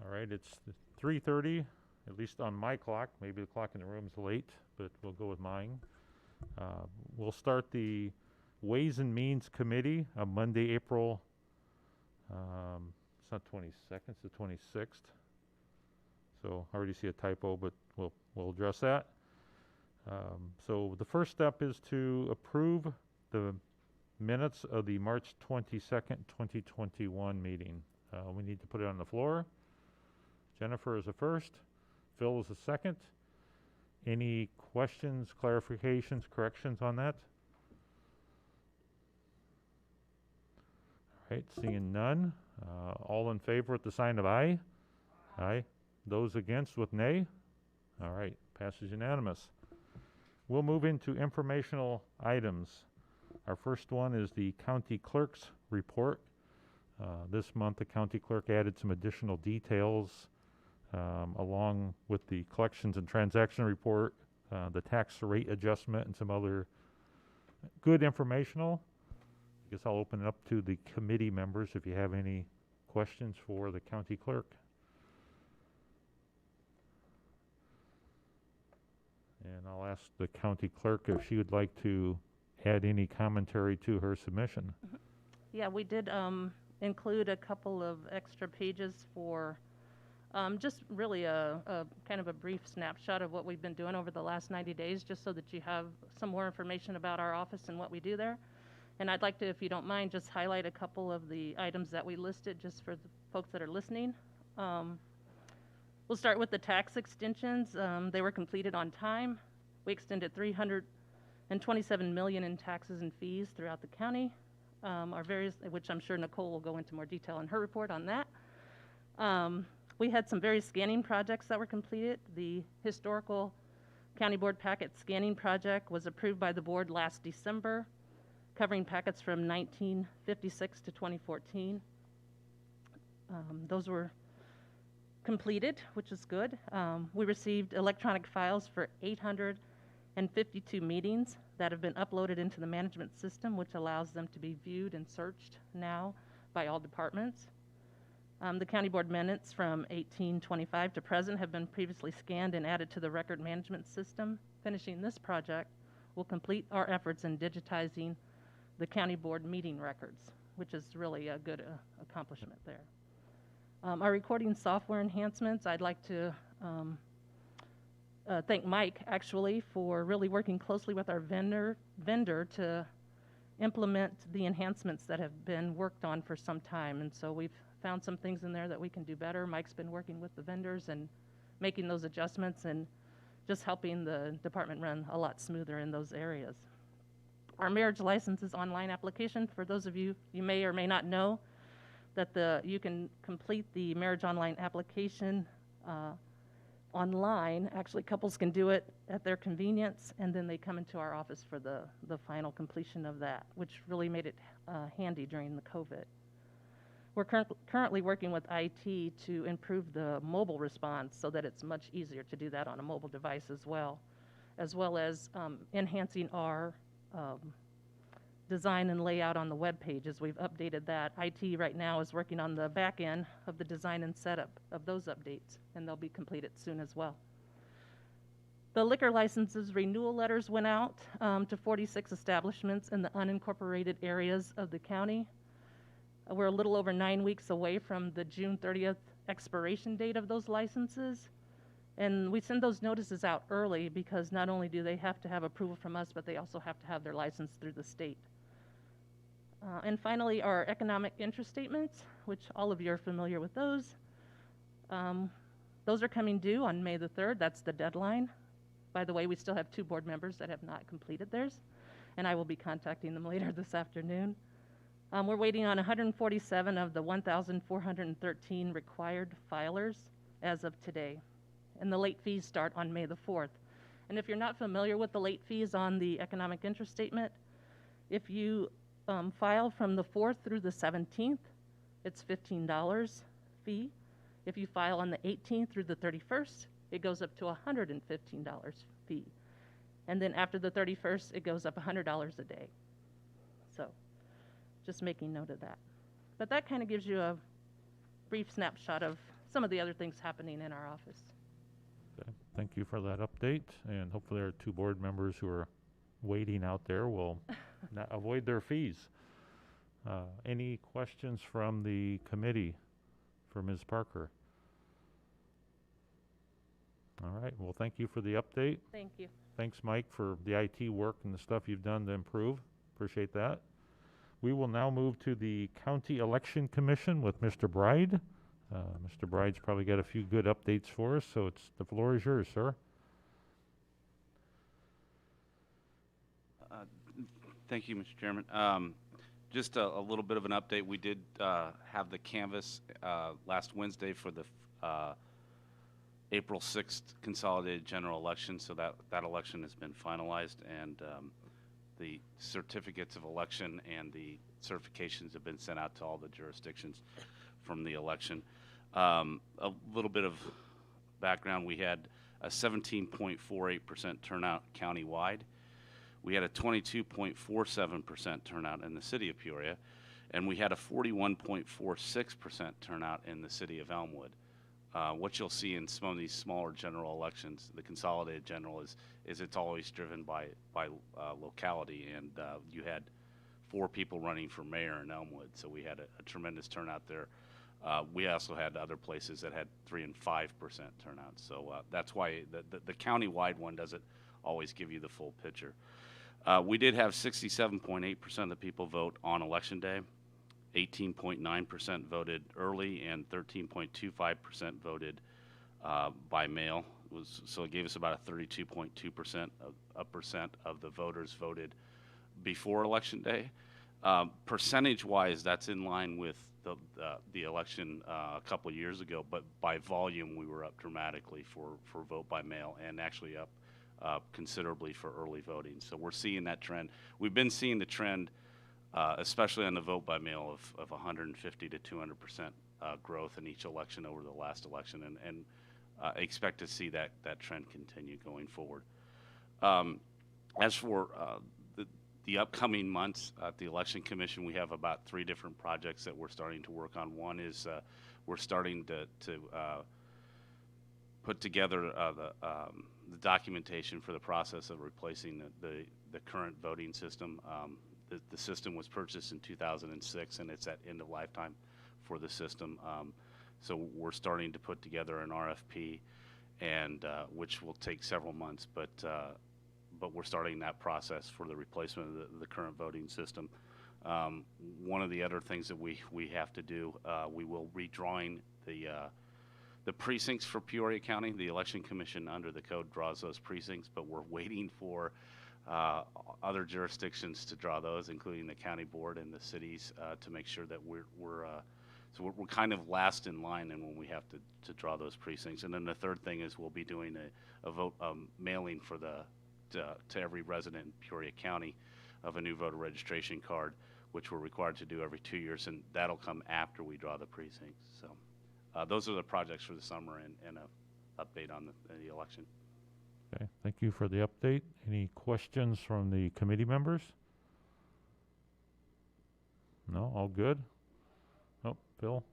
All right, it's 3:30, at least on my clock. Maybe the clock in the room's late, but we'll go with mine. We'll start the Ways and Means Committee on Monday, April, it's not 22nd, it's the 26th. So I already see a typo, but we'll address that. So the first step is to approve the minutes of the March 22nd, 2021 meeting. We need to put it on the floor. Jennifer is the first. Phil is the second. Any questions, clarifications, corrections on that? All right, seeing none. All in favor with the sign of aye? Aye. Those against with nay? All right, passes unanimous. We'll move into informational items. Our first one is the county clerk's report. This month, the county clerk added some additional details along with the collections and transaction report, the tax rate adjustment, and some other good informational. I guess I'll open it up to the committee members if you have any questions for the county clerk. And I'll ask the county clerk if she would like to add any commentary to her submission. Yeah, we did include a couple of extra pages for just really a kind of a brief snapshot of what we've been doing over the last 90 days, just so that you have some more information about our office and what we do there. And I'd like to, if you don't mind, just highlight a couple of the items that we listed just for the folks that are listening. We'll start with the tax extensions. They were completed on time. We extended $327 million in taxes and fees throughout the county. Our various, which I'm sure Nicole will go into more detail in her report on that. We had some various scanning projects that were completed. The historical county board packet scanning project was approved by the board last December, covering packets from 1956 to 2014. Those were completed, which is good. We received electronic files for 852 meetings that have been uploaded into the management system, which allows them to be viewed and searched now by all departments. The county board minutes from 1825 to present have been previously scanned and added to the record management system. Finishing this project will complete our efforts in digitizing the county board meeting records, which is really a good accomplishment there. Our recording software enhancements, I'd like to thank Mike, actually, for really working closely with our vendor to implement the enhancements that have been worked on for some time. And so we've found some things in there that we can do better. Mike's been working with the vendors and making those adjustments and just helping the department run a lot smoother in those areas. Our marriage license is online application. For those of you, you may or may not know that you can complete the marriage online application online. Actually, couples can do it at their convenience, and then they come into our office for the final completion of that, which really made it handy during the COVID. We're currently working with IT to improve the mobile response so that it's much easier to do that on a mobile device as well as enhancing our design and layout on the web pages. We've updated that. IT right now is working on the back end of the design and setup of those updates, and they'll be completed soon as well. The liquor licenses renewal letters went out to 46 establishments in the unincorporated areas of the county. We're a little over 9 weeks away from the June 30th expiration date of those licenses. And we send those notices out early because not only do they have to have approval from us, but they also have to have their license through the state. And finally, our economic interest statements, which all of you are familiar with those. Those are coming due on May the 3rd. That's the deadline. By the way, we still have 2 board members that have not completed theirs, and I will be contacting them later this afternoon. We're waiting on 147 of the 1,413 required filers as of today. And the late fees start on May the 4th. And if you're not familiar with the late fees on the economic interest statement, if you file from the 4th through the 17th, it's $15 fee. If you file on the 18th through the 31st, it goes up to $115 fee. And then after the 31st, it goes up $100 a day. So just making note of that. But that kind of gives you a brief snapshot of some of the other things happening in our office. Okay, thank you for that update, and hopefully our 2 board members who are waiting out there will not avoid their fees. Any questions from the committee for Ms. Parker? All right, well, thank you for the update. Thank you. Thanks, Mike, for the IT work and the stuff you've done to improve. Appreciate that. We will now move to the County Election Commission with Mr. Bride. Mr. Bride's probably got a few good updates for us, so the floor is yours, sir. Thank you, Mr. Chairman. Just a little bit of an update. We did have the canvass last Wednesday for the April 6th consolidated general election, so that election has been finalized, and the certificates of election and the certifications have been sent out to all the jurisdictions from the election. A little bit of background: we had a 17.48% turnout countywide. We had a 22.47% turnout in the city of Peoria, and we had a 41.46% turnout in the city of Elmwood. What you'll see in some of these smaller general elections, the consolidated general, is it's always driven by locality, and you had 4 people running for mayor in Elmwood, so we had a tremendous turnout there. We also had other places that had 3 and 5% turnout, so that's why the county-wide one doesn't always give you the full picture. We did have 67.8% of the people vote on election day. 18.9% voted early, and 13.25% voted by mail. So it gave us about a 32.2% of the voters voted before election day. Percentage-wise, that's in line with the election a couple of years ago, but by volume, we were up dramatically for vote by mail, and actually up considerably for early voting. So we're seeing that trend. We've been seeing the trend, especially on the vote by mail, of 150 to 200% growth in each election over the last election, and expect to see that trend continue going forward. As for the upcoming months at the Election Commission, we have about 3 different projects that we're starting to work on. One is we're starting to put together the documentation for the process of replacing the current voting system. The system was purchased in 2006, and it's at end of lifetime for the system. So we're starting to put together an RFP, and which will take several months, but we're starting that process for the replacement of the current voting system. One of the other things that we have to do, we will redrawing the precincts for Peoria County. The Election Commission under the code draws those precincts, but we're waiting for other jurisdictions to draw those, including the county board and the cities, to make sure that we're kind of last in line, and when we have to draw those precincts. And then the third thing is we'll be doing a vote mailing for to every resident in Peoria County of a new voter registration card, which we're required to do every 2 years, and that'll come after we draw the precincts. So those are the projects for the summer, and a update on the election. Okay, thank you for the update. Any questions from the committee members? No, all good? Oh, Phil?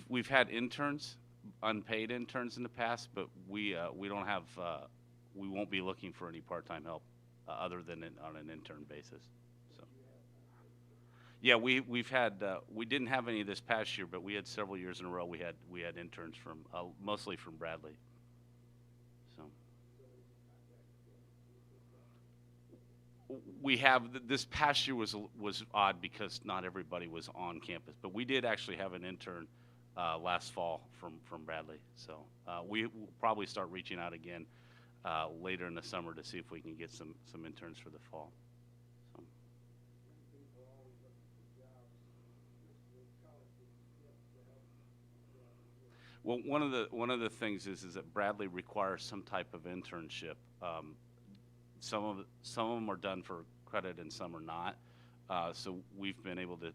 We've had interns, unpaid interns in the past, but we don't have we won't be looking for any part-time help other than on an intern basis. So yeah, we've had we didn't have any this past year, but we had several years in a row. We had interns from mostly from Bradley. So we have this past year was odd because not everybody was on campus, but we did actually have an intern last fall from Bradley. So we will probably start reaching out again later in the summer to see if we can get some interns for the fall. So. Well, one of the things is that Bradley requires some type of internship. some of them are done for credit and some are not. So we've been able to,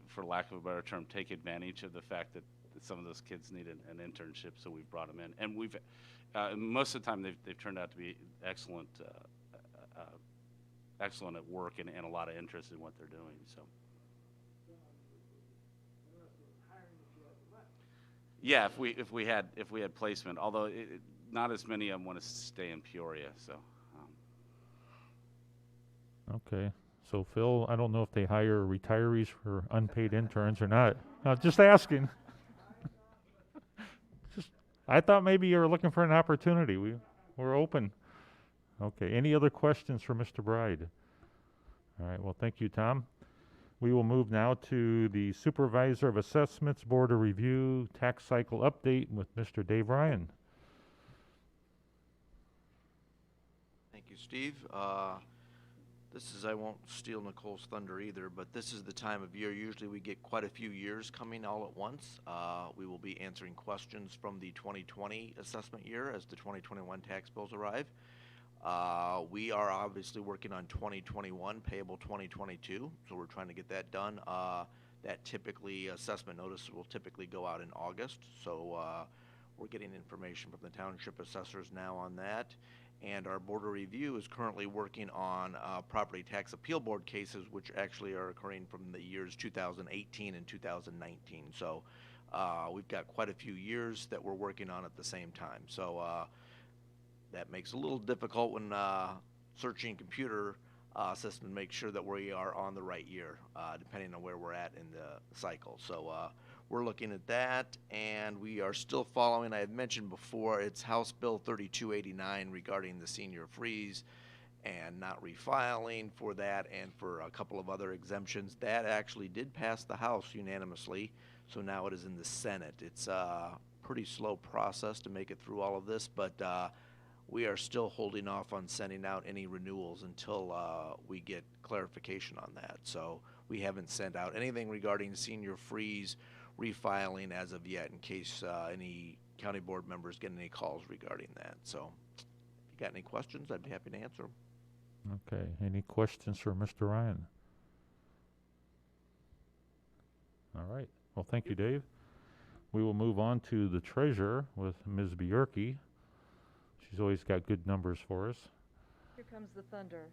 for lack of a better term, take advantage of the fact that some of those kids need an internship, so we've brought them in. And we've, most of the time, they've turned out to be excellent, excellent at work and a lot of interest in what they're doing, so. Yeah, if we had placement, although not as many of them want to stay in Peoria, so. Okay. So Phil, I don't know if they hire retirees for unpaid interns or not. Just asking. I thought maybe you were looking for an opportunity. We're open. Okay. Any other questions for Mr. Bride? All right. Well, thank you, Tom. We will move now to the Supervisor of Assessments Board of Review Tax Cycle Update with Mr. Dave Ryan. Thank you, Steve. I won't steal Nicole's thunder either, but this is the time of year. Usually we get quite a few years coming all at once. We will be answering questions from the 2020 assessment year as the 2021 tax bills arrive. We are obviously working on 2021, payable 2022, so we're trying to get that done. That typically, assessment notice will typically go out in August, so we're getting information from the township assessors now on that. And our Board of Review is currently working on property tax appeal board cases, which actually are occurring from the years 2018 and 2019. So we've got quite a few years that we're working on at the same time. So that makes it a little difficult when searching computer system to make sure that we are on the right year, depending on where we're at in the cycle. So we're looking at that, and we are still following, I had mentioned before, it's House Bill 3289 regarding the senior freeze and not refiling for that and for a couple of other exemptions. That actually did pass the House unanimously, so now it is in the Senate. It's a pretty slow process to make it through all of this, but we are still holding off on sending out any renewals until we get clarification on that. So we haven't sent out anything regarding senior freeze refiling as of yet, in case any county board members get any calls regarding that. So if you got any questions, I'd be happy to answer them. Okay. Any questions for Mr. Ryan? All right. Well, thank you, Dave. We will move on to the treasurer with Ms. Bjorky. She's always got good numbers for us. Here comes the thunder.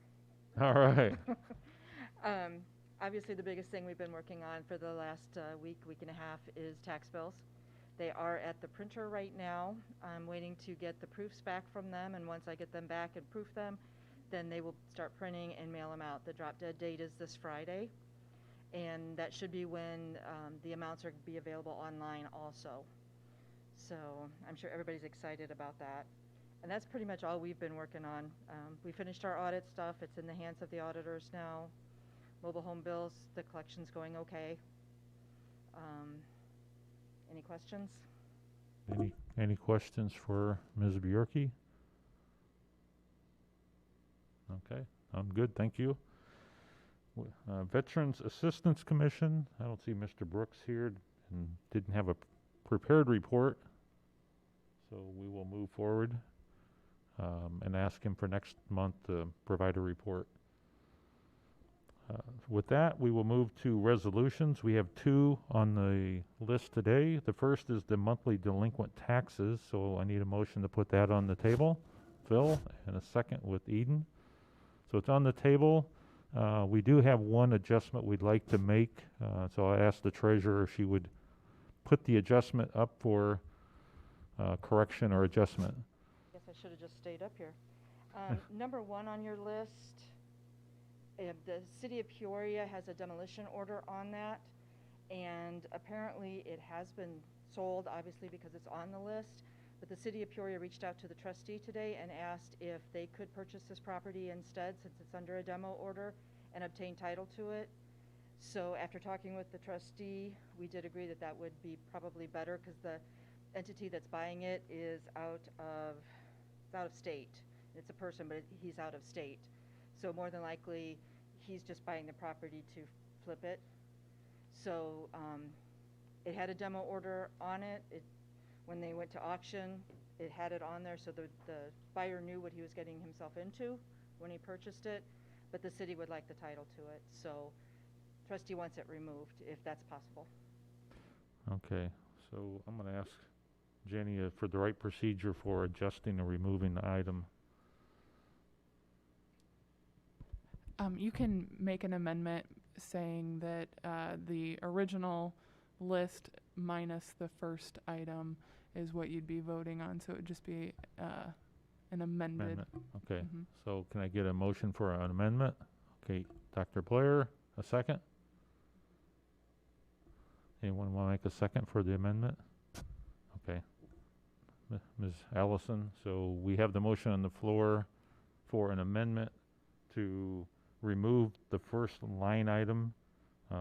All right. Obviously, the biggest thing we've been working on for the last week and a half is tax bills. They are at the printer right now. I'm waiting to get the proofs back from them, and once I get them back and proof them, then they will start printing and mail them out. The drop dead date is this Friday, and that should be when the amounts are be available online also. So I'm sure everybody's excited about that. And that's pretty much all we've been working on. We finished our audit stuff. It's in the hands of the auditors now. Mobile home bills, the collection's going okay. Any questions? Any questions for Ms. Bjorky? Okay, I'm good, thank you. Veterans Assistance Commission, I don't see Mr. Brooks here and didn't have a prepared report, so we will move forward and ask him for next month to provide a report. With that, we will move to resolutions. We have two on the list today. The first is the monthly delinquent taxes, so I need a motion to put that on the table. Phil, and a second with Eden. So it's on the table. We do have one adjustment we'd like to make, so I asked the treasurer if she would put the adjustment up for correction or adjustment. Guess I should have just stayed up here. Number one on your list, the city of Peoria has a demolition order on that, and apparently it has been sold, obviously, because it's on the list. But the city of Peoria reached out to the trustee today and asked if they could purchase this property instead, since it's under a demo order, and obtain title to it. So after talking with the trustee, we did agree that that would be probably better, because the entity that's buying it is out of state. It's a person, but he's out of state. So more than likely, he's just buying the property to flip it. So it had a demo order on it. When they went to auction, It had it on there so the buyer knew what he was getting himself into when he purchased it, but the city would like the title to it, so trustee wants it removed, if that's possible. Okay, so I'm gonna ask Jenny for the right procedure for adjusting or removing the item. You can make an amendment saying that the original list minus the first item is what you'd be voting on, so it would just be an amended. Amendment. Okay, Mhm. so can I get a motion for an amendment? Okay, Dr. Blair, a second? Anyone want to make a second for the amendment? Okay. Ms. Allison, so we have the motion on the floor for an amendment to remove the first line item,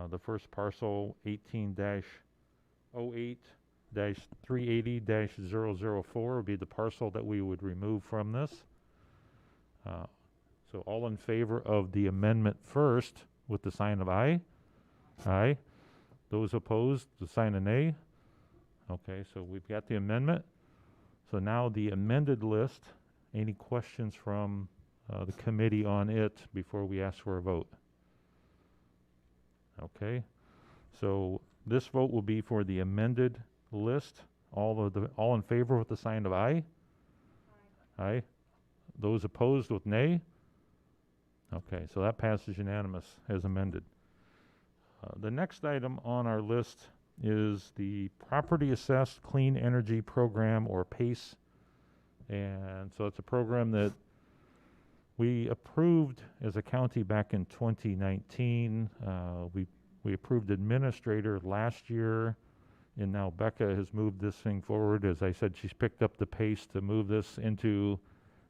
the first parcel 18-08-380-004 would be the parcel that we would remove from this. So all in favor of the amendment first with the sign of aye? Aye. Those opposed, the sign of nay? Okay, so we've got the amendment. So now the amended list, any questions from the committee on it before we ask for a vote? Okay, so this vote will be for the amended list. All in favor with the sign of aye? Aye. Aye. Those opposed with nay? Okay, so that passes unanimous as amended. The next item on our list is the Property Assessed Clean Energy Program, or PACE. And so it's a program that we approved as a county back in 2019. We approved administrator last year, and now Becca has moved this thing forward. As I said, she's picked up the pace to move this into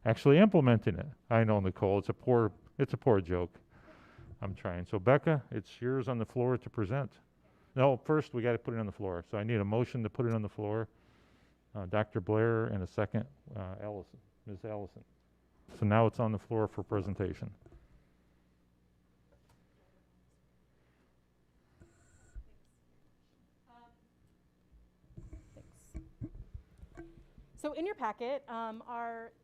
actually implementing it. I know, Nicole, it's a poor joke. I'm trying. So Becca, it's yours on the floor to present. No, first we got to put it on the floor. So I need a motion to put it on the floor. Dr. Blair, and a second, Allison, Ms. Allison. So now it's on the floor for presentation. So in your packet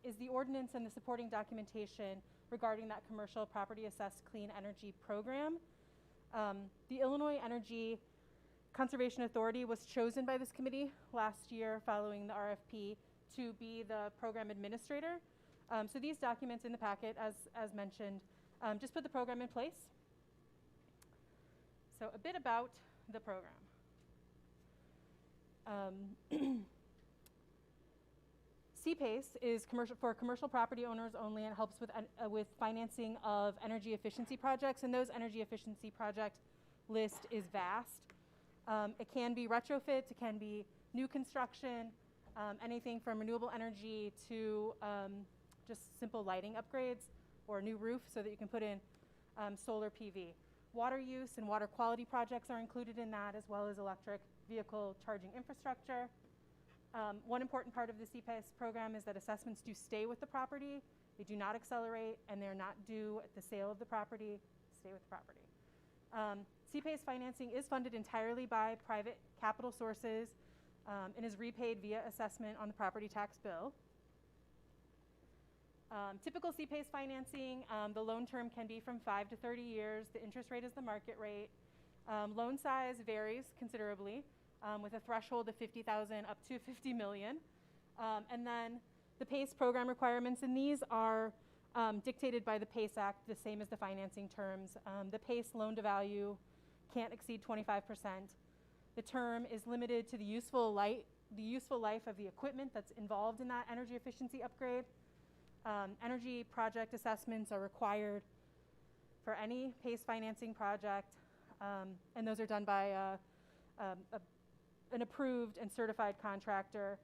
is the ordinance and the supporting documentation regarding that commercial property assessed clean energy program. The Illinois Energy Conservation Authority was chosen by this committee last year following the RFP to be the program administrator. So these documents in the packet, as mentioned, just put the program in place. So a bit about the program. CPACE is for commercial property owners only, and helps with financing of energy efficiency projects, and those energy efficiency project list is vast. It can be retrofit, it can be new construction, anything from renewable energy to just simple lighting upgrades or a new roof so that you can put in solar PV. Water use and water quality projects are included in that, as well as electric vehicle charging infrastructure. One important part of the CPACE program is that assessments do stay with the property. They do not accelerate, and they're not due at the sale of the property. Stay with the property. CPACE financing is funded entirely by private capital sources and is repaid via assessment on the property tax bill. Typical CPACE financing, the loan term can be from 5 to 30 years. The interest rate is the market rate. Loan size varies considerably, with a threshold of $50,000 up to $50 million. And then the PACE program requirements, and these are dictated by the PACE Act, the same as the financing terms. The PACE loan to value can't exceed 25%. The term is limited to the useful life of the equipment that's involved in that energy efficiency upgrade. Energy project assessments are required for any PACE financing project, and those are done by an approved and certified contractor.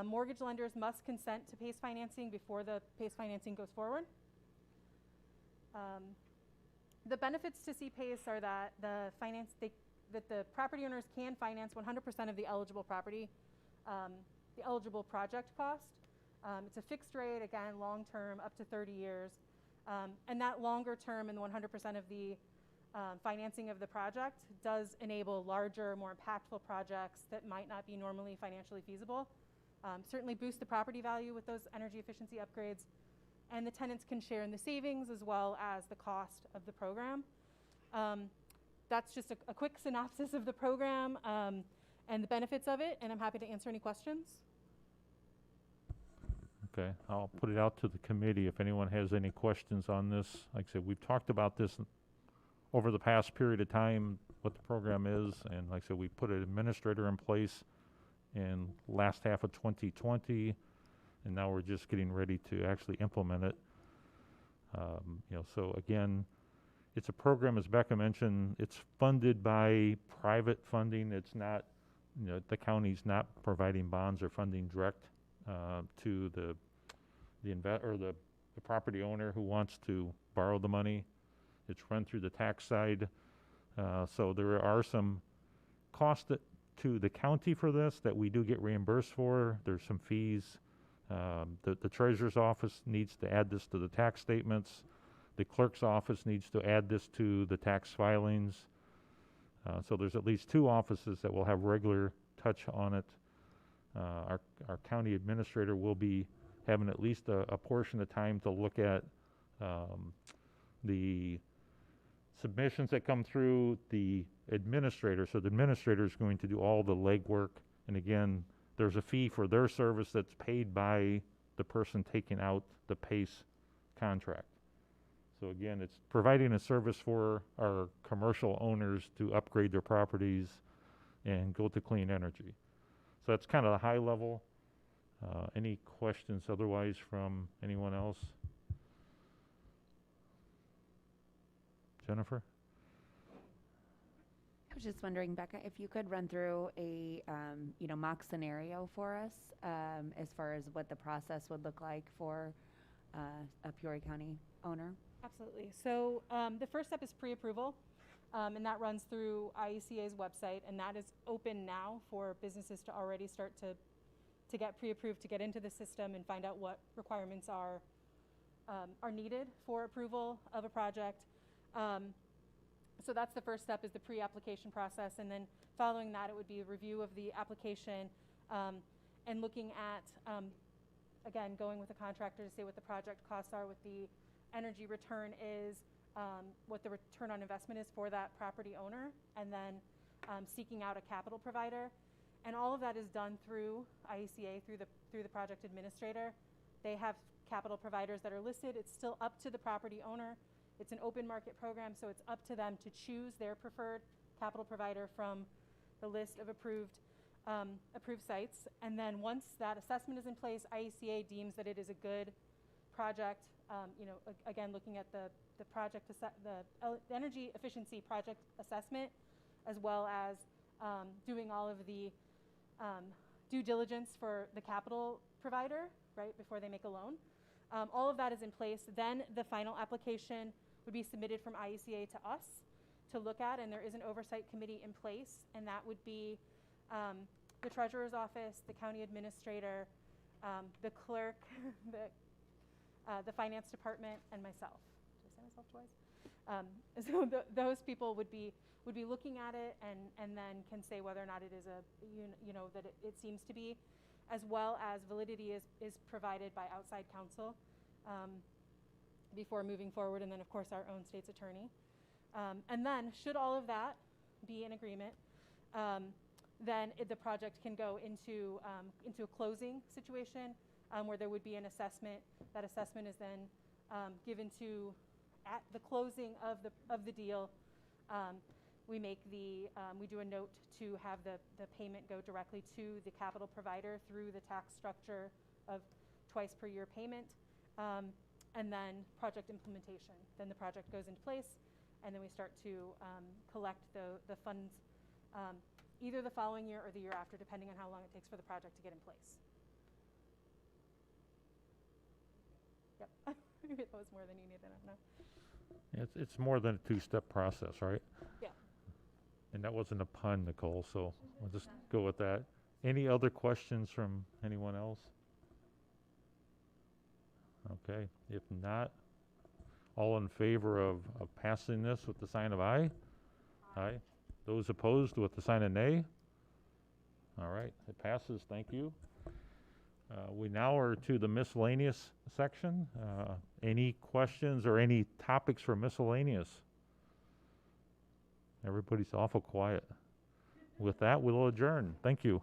Mortgage lenders must consent to PACE financing before the PACE financing goes forward. The benefits to CPACE are that the property owners can finance 100% of the eligible project cost. It's a fixed rate, again, long term, up to 30 years. And that longer term and 100% of the financing of the project does enable larger, more impactful projects that might not be normally financially feasible. certainly boost the property value with those energy efficiency upgrades, and the tenants can share in the savings as well as the cost of the program. That's just a quick synopsis of the program and the benefits of it, and I'm happy to answer any questions. Okay, I'll put it out to the committee if anyone has any questions on this. Like I said, we've talked about this over the past period of time, what the program is, and like I said, we put an administrator in place in last half of 2020, and now we're just getting ready to actually implement it. So again, it's a program, as Becca mentioned, it's funded by private funding. It's not, the county's not providing bonds or funding direct to the property owner who wants to borrow the money. It's run through the tax side. So there are some costs to the county for this that we do get reimbursed for. There's some fees. The treasurer's office needs to add this to the tax statements. The clerk's office needs to add this to the tax filings. So there's at least 2 offices that will have regular touch on it. Our county administrator will be having at least a portion of time to look at the submissions that come through the administrator. So the administrator is going to do all the legwork. And again, there's a fee for their service that's paid by the person taking out the PACE contract. So again, it's providing a service for our commercial owners to upgrade their properties and go to clean energy. So that's kind of the high level. Any questions otherwise from anyone else? Jennifer? I was just wondering, Becca, if you could run through a mock scenario for us as far as what the process would look like for a Peoria County owner. Absolutely. So the first step is pre-approval, and that runs through IECA's website, and that is open now for businesses to already start to get pre-approved, to get into the system and find out what requirements are needed for approval of a project. So that's the first step, is the pre-application process, and then following that it would be a review of the application and looking at, again, going with the contractor to see what the project costs are, what the energy return is, what the return on investment is for that property owner, and then seeking out a capital provider. And all of that is done through IECA, through the project administrator. They have capital providers that are listed. It's still up to the property owner. It's an open market program, so it's up to them to choose their preferred capital provider from the list of approved sites. And then once that assessment is in place, IECA deems that it is a good project. Again, looking at the energy efficiency project assessment, as well as doing all of the due diligence for the capital provider, right, before they make a loan. All of that is in place. Then the final application would be submitted from IECA to us to look at, and there is an oversight committee in place, and that would be the treasurer's office, the county administrator, the clerk, the finance department, and myself. Did I say myself twice? So those people would be looking at it and then can say whether or not it is that it seems to be, as well as validity is provided by outside counsel before moving forward, and then of course our own state's attorney. And then should all of that be in agreement, then the project can go into a closing situation where there would be an assessment. That assessment is then given to, at the closing of the deal, we do a note to have the payment go directly to the capital provider through the tax structure of twice per year payment, and then project implementation. Then the project goes into place, and then we start to collect the funds either the following year or the year after, depending on how long it takes for the project to get in place. Yep. Maybe that was more than you needed, I don't know. It's more than a 2-step process, right? Yeah. And that wasn't a pun, Nicole, so we'll just go with that. Any other questions from anyone else? Okay, if not, all in favor of passing this with the sign of aye? Aye. Those opposed with the sign of nay? All right, it passes, thank you. We now are to the miscellaneous section. Any questions or any topics for miscellaneous? Everybody's awful quiet. With that, we'll adjourn. Thank you.